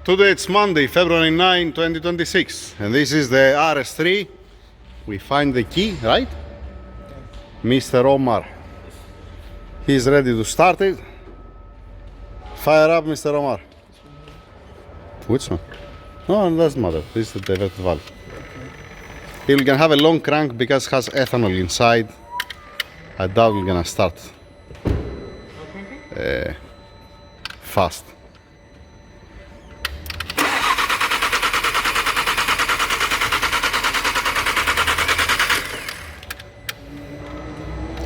Today it's Monday, February 9, 2026, and this is the RS3. We find the key, right? Mr. Omar. He's ready to start it. Fire up, Mr. Omar. Which one? No, it doesn't matter. This is the diverted valve. You're gonna have a long crank because it has ethanol inside. I doubt we're gonna start fast.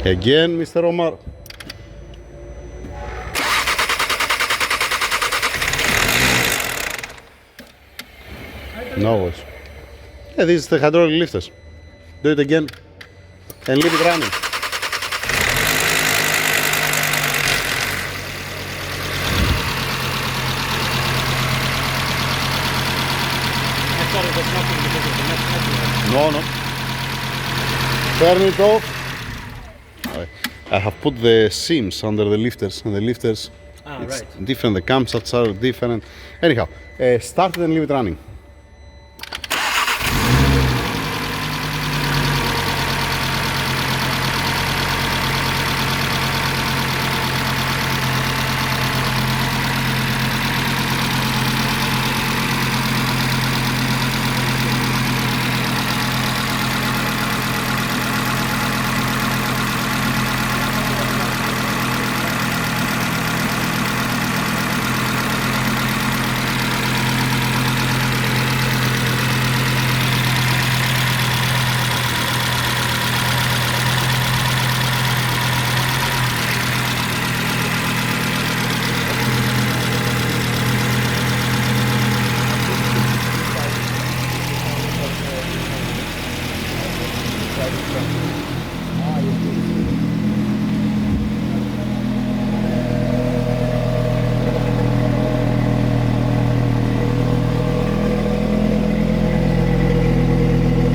Again, Mr. Omar. No worries. Yeah, this is the hydraulic lifters. Do it again and leave it running. I thought it was nothing because of the next. No, no. Turn it off. I have put the seams under the lifters, and the lifters, it's right. different. The camshafts are different. Anyhow, start it and leave it running.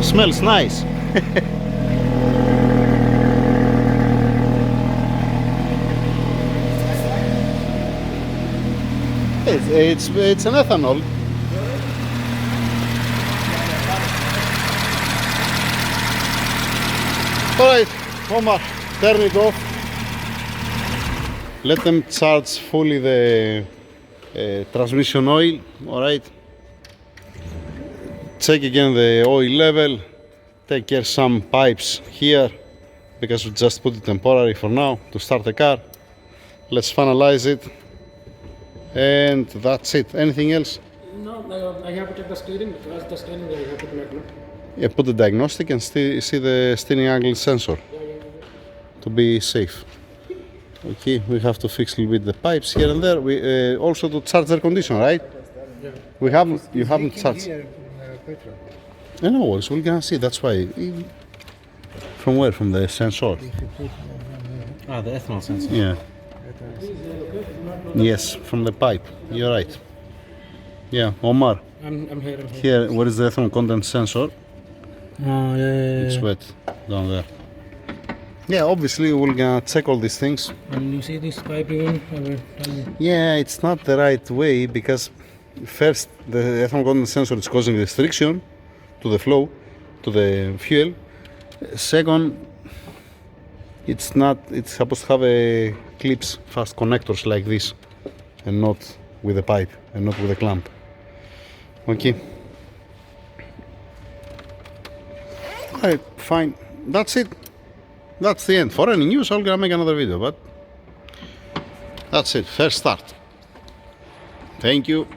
Smells nice. It's an ethanol. Alright, Omar, turn it off. Let them charge fully the transmission oil. Alright. Check again the oil level. Take care some pipes here because we just put it temporary for now to start the car. Let's finalize it. And that's it. Anything else? No, I have to check the steering because the steering I have to connect. No? Yeah, put the diagnostic and see the steering angle sensor to be safe. Okay, we have to fix a little bit the pipes here and there. We also to charge the condition, right? Yeah. You haven't charged. No worries, we're gonna see. That's why. From where? From the sensor. The ethanol sensor. Yeah. Yes, from the pipe. You're right. Yeah, Omar. I'm here. Here, where is the ethanol content sensor? It's Yeah. wet down there. Yeah, obviously we're gonna check all these things. And you see this pipe even? Yeah, it's not the right way because first the ethanol content sensor is causing restriction to the flow, to the fuel. Second, it's supposed to have a clips, fast connectors like this, and not with a pipe, and not with a clamp. Okay. Alright, fine. That's it. That's the end. For any news, I'm gonna make another video, but that's it. First start. Thank you.